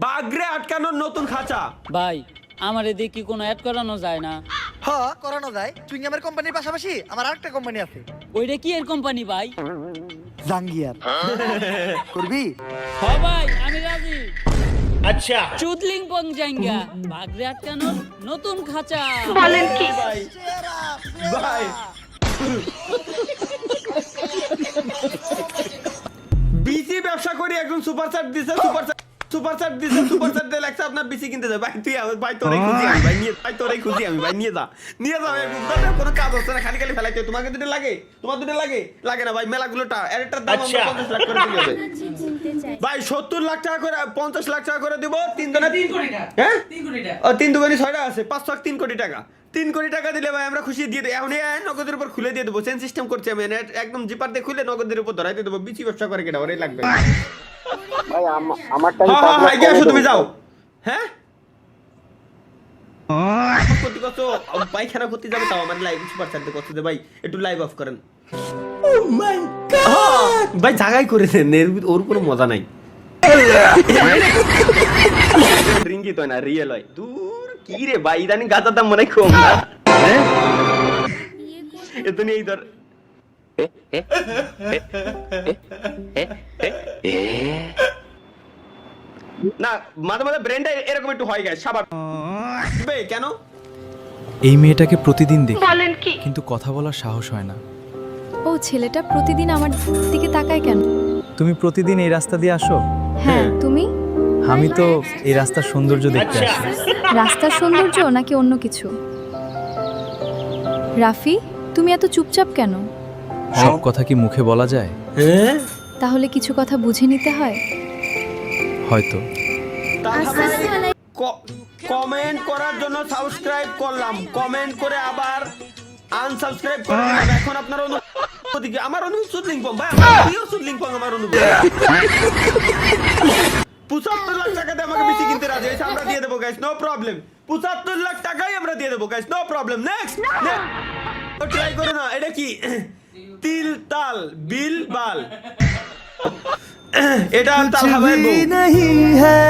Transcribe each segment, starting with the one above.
বাগরে আটকানোর নতুন খাঁচা। ভাই আমার এদিকে কি কোনো অ্যাড করানো যায় না? হ্যাঁ করানো যায়। চুইংগামের কোম্পানির পাশাপাশি আমার আরেকটা কোম্পানি আছে। ওইটা কি এর কোম্পানি ভাই? জাঙ্গিয়ার করবি? হ্যাঁ ভাই আমি রাজি। আচ্ছা চুদলিং পং জাঙ্গা বাগরে আটকানোর নতুন খাঁচা। বলেন কি ভাই? ভাই বিসি ব্যবসা করি, একজন সুপার চাট দিছে, সুপার চাট দিছে, সুপার চাট দিয়ে লাগছে আপনার বিসি কিনতে যায়। ভাই তুই ভাই তোরে খুঁজি আমি, ভাই নিয়ে ভাই তোরে খুঁজি আমি, ভাই নিয়ে যা কোনো কাজ হচ্ছে না, খালি খালি ফেলাইতে। তোমাকে দুটো লাগে, তোমার দুটো লাগে লাগে না ভাই, মেলাগুলোটা এরটার দাম আমরা 50 লাখ করে দিতে হবে ভাই। 70 লাখ টাকা করে 50 লাখ টাকা করে দিব। 3 জনে 3 কোটি টাকা। হ্যাঁ 3 কোটি টাকা। ও 3 দুগুণে 6টা আছে, 5 লাখ 3 কোটি টাকা। 3 কোটি টাকা দিলে ভাই আমরা খুশি দিয়ে দেব। এখন নগদের উপর খুলে দিয়ে দেবো, চেন সিস্টেম করছি আমি, একদম জিপার দিয়ে খুলে নগদের উপর ধরাই দিয়ে দেবো। বিচি ব্যবসা করে কেটা ওরে লাগবে ভাই। আমারটা হ্যাঁ গিয়ে আসো তুমি যাও। হ্যাঁ কত কত পায়খানা করতে যাবে, তাও আমার লাইভ সুপার চাট দিয়ে কত দে ভাই, একটু লাইভ অফ করেন। ও মাই গড ভাই জায়গায় করে দেন, ওর কোনো মজা নাই। রিঙ্গি তো না রিয়েল হয়। দূর কি রে ভাই, ইদানিং গাঁজার দাম মনে কম না। হ্যাঁ এত নিয়ে এই ধর না, মাঝে মাঝে ব্রেনটা এরকম একটু হয় গেছে সাবার। কেন এই মেয়েটাকে প্রতিদিন দেখি, কিন্তু কথা বলার সাহস হয় না। ও ছেলেটা প্রতিদিন আমার দিকে তাকায় কেন? তুমি প্রতিদিন এই রাস্তা দিয়ে আসো? হ্যাঁ তুমি? আমি তো এই রাস্তার সৌন্দর্য দেখতে আসি। রাস্তার সৌন্দর্য নাকি অন্য কিছু? রাফি তুমি এত চুপচাপ কেন? সব কথা কি মুখে বলা যায়? তাহলে কিছু কথা বুঝে নিতে হয় হয়তো। কমেন্ট করার জন্য সাবস্ক্রাইব করলাম, কমেন্ট করে আবার আনসাবস্ক্রাইব করে দিলাম। এখন আপনার অনুভূতি কি? আমার অনুভূতি লিংক ভাই, আমার প্রিয় লিংক আমার অনুভূতি 75 লাখ টাকা দিয়ে আমাকে বেশি কিনতে রাজি হয়েছে, আমরা দিয়ে দেবো গাইস, নো প্রবলেম। 75 লাখ টাকাই আমরা দিয়ে দেবো guys, no problem. Next try করে না, এটা কি তিল তাল বিল বাল, এটা তাল হাওয়ার বউ नहीं है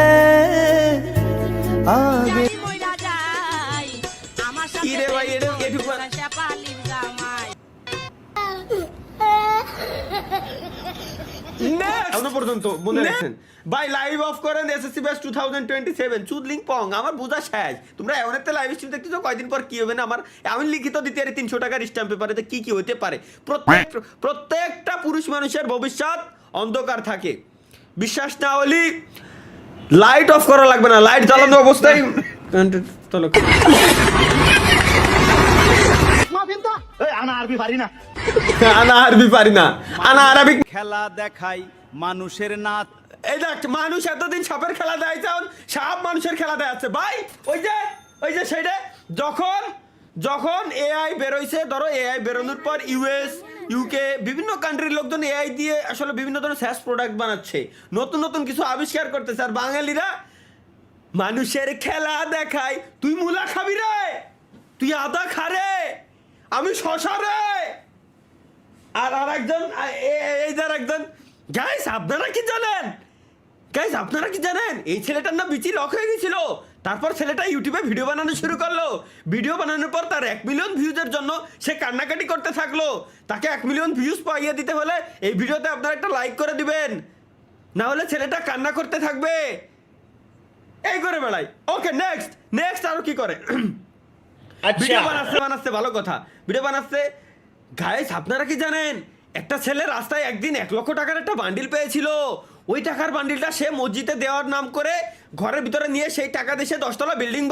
কি রে ভাই, এটা এটুকু এখনো পর্যন্ত মনে রাখছেন ভাই। লাইভ অফ করেন এসএসসি ব্যাচ 2027 চুদলিং পং। আমার বোঝা শেষ, তোমরা এমন একটা লাইভ স্ট্রিম দেখতেছো, কয়দিন পর কি হবে না আমার এমন লিখিত দিতে আরে 300 টাকার স্ট্যাম্প পেপারে কি কি হতে পারে। প্রত্যেকটা পুরুষ মানুষের ভবিষ্যৎ অন্ধকার থাকে, বিশ্বাস না হলে লাইট অফ করা লাগবে না, লাইট জ্বালানো অবস্থায় আনা আরবি পারি না, আনা আরবি পারি না, আনা আরবি খেলা দেখাই মানুষের নাচ। এই দেখ মানুষ এতদিন সাপের খেলা দেখাইছে, সাপ মানুষের খেলা দেখাচ্ছে ভাই। ওই যে সেটা যখন এআই বেরোইছে, ধরো এআই বেরোনোর পর ইউএস ইউকে বিভিন্ন কান্ট্রির লোকজন এআই দিয়ে আসলে বিভিন্ন ধরনের স্যাস প্রোডাক্ট বানাচ্ছে, নতুন নতুন কিছু আবিষ্কার করতেছে। আর বাঙালিরা মানুষের খেলা দেখায়। তুই মুলা খাবি রে, তুই আদা খা রে, আমি শশা রে। আর একজন গাইস আপনারা কি জানেন এই ছেলেটার না বিচি লক হয়ে গেছিল। তারপর ছেলেটা ইউটিউবে ভিডিও বানানো শুরু করলো। ভিডিও বানানোর পর তার 1 মিলিয়ন ভিউজের জন্য সে কান্নাকাটি করতে থাকলো। তাকে 1 মিলিয়ন ভিউজ পাইয়ে দিতে হলে এই ভিডিওতে আপনারা একটা লাইক করে দিবেন, না হলে ছেলেটা কান্না করতে থাকবে, এই করে বেড়াই। ওকে নেক্সট আরো কি করে ভিডিও বানাচ্ছে ভালো কথা, ভিডিও বানাচ্ছে। গাইস আপনারা কি জানেন একটা ছেলে রাস্তায় একদিন 1 লক্ষ টাকার একটা বান্ডিল পেয়েছিল। ওই টাকার বান্ডিলটা সে মসজিদে দেওয়ার নাম করে ঘরের ভিতরে নিয়ে সেই টাকা দিয়ে সে 10 তলা বিল্ডিং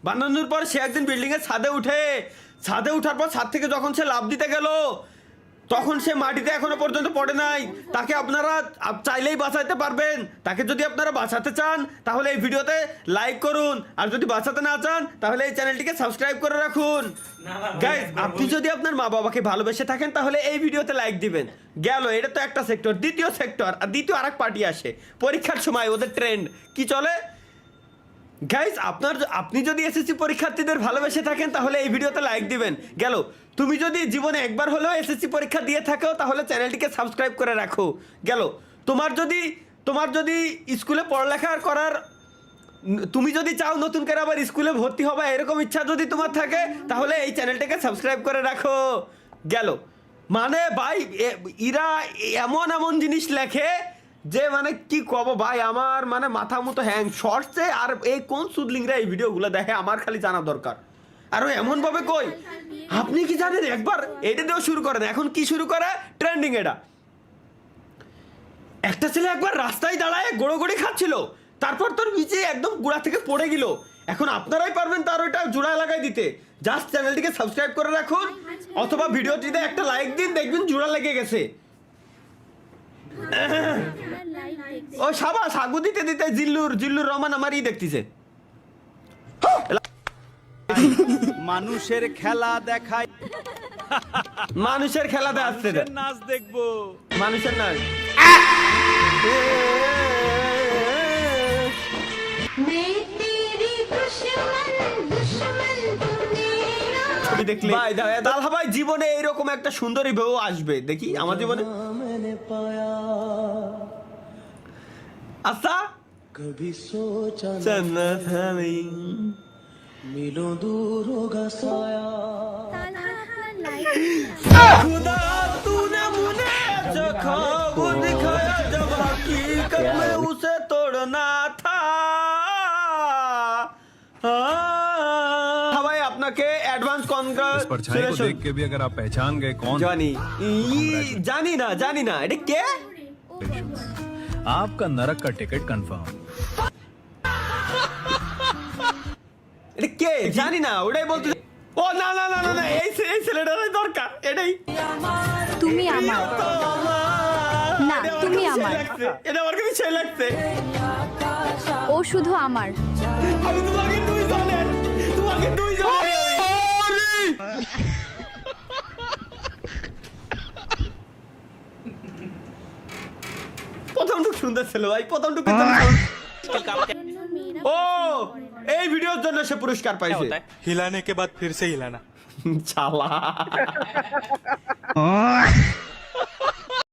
বানানোর পর সে একদিন বিল্ডিং এর ছাদে উঠার পর ছাদ থেকে যখন সে লাফ দিতে গেল তখন সে মাটিতে এখনো পর্যন্ত পড়ে নাই। তাকে আপনারা চাইলেই বাঁচাতে পারবেন। তাকে যদি আপনারা বাঁচাতে চান তাহলে এই ভিডিওতে লাইক করুন, আর যদি বাঁচাতে না চান তাহলে এই চ্যানেলটিকে সাবস্ক্রাইব করে রাখুন। গাইস আপনি যদি আপনার মা বাবাকে ভালোবেসে থাকেন তাহলে এই ভিডিওতে লাইক দিবেন। গেল, এটা তো একটা সেক্টর। দ্বিতীয় সেক্টর আর দ্বিতীয় আরেক পার্টি আসে পরীক্ষার সময়, ওদের ট্রেন্ড কি চলে। গাইস আপনি যদি এসএসসি পরীক্ষার্থীদের ভালোবেসে থাকেন তাহলে এই ভিডিওতে লাইক দিবেন। গেল, তুমি যদি জীবনে একবার হলেও এসএসসি পরীক্ষা দিয়ে থাকো তাহলে চ্যানেলটিকে সাবস্ক্রাইব করে রাখো। গেল, তোমার যদি স্কুলে পড়ালেখা করার তুমি যদি চাও নতুন করে আবার স্কুলে ভর্তি হবে এরকম ইচ্ছা যদি তোমার থাকে তাহলে এই চ্যানেলটাকে সাবস্ক্রাইব করে রাখো গেল। মানে ভাই এরা এমন এমন জিনিস লেখে যে মানে কি কব ভাই, আমার মানে মাথা মতো হ্যাং শর্টসে। আর এই কোন সুদলিংরা এই ভিডিওগুলো দেখে আমার খালি জানা দরকার। আর ও এমন ভাবে কই, আপনি কি জানেন একবার এটা দিয়েও শুরু করেন, এখন কি শুরু করে ট্রেন্ডিং এটা। একটা ছেলে একবার রাস্তায় দাঁড়ায় গোড়োগড়ি খাচ্ছিল, তারপর তোর নিচে একদম গোড়া থেকে পড়ে গেল। এখন আপনারাই পারবেন তার ওইটা জোড়ায় লাগাই দিতে। জাস্ট চ্যানেলটিকে সাবস্ক্রাইব করে রাখুন অথবা ভিডিওটিতে একটা লাইক দিন, দেখবেন জোড়া লেগে গেছে। ও সাবাস, আগু দিতে দিতে জিল্লুর রহমান আমারই দেখতেছে। মানুষের খেলা দেখাই, মানুষের খেলা আসছে মানুষের নাচ দেখবো। মানুষের নাচ ছবি দেখলে ভাই দালহা ভাই জীবনে এইরকম একটা সুন্দরী বউ আসবে দেখি আমার জীবনে। আচ্ছা कभी सोचा न जन्नत हमें मिलो दूर होगा साया खुदा तूने मुझे जो ख्वाब दिखाया जब हकीकत में उसे तोड़ना था। ভাই আপনাকে অ্যাডভান্স परछाई को देख কনগ্রাচুলেশন। के भी अगर आप पहचान गए कौन জানি না এটা কে? आपका नरक का टिकट कंफर्म। এটা কে জানি না, ওটাই বলতে। ও না না না না না, এই ছেলেটারই দরকার এটাই। তুমি আমার না, তুমি আমার। এটা আমার কাছে সেই লাগছে। ও শুধু আমার। আমি তোমাকে দুই জনের প্রথমটুক সুন্দর ছিল ভাই, প্রথমটুক। ও এই ভিডিওর জন্য সে পুরস্কার পাইছে। हिलाने के बाद फिर से हिलाना। চালা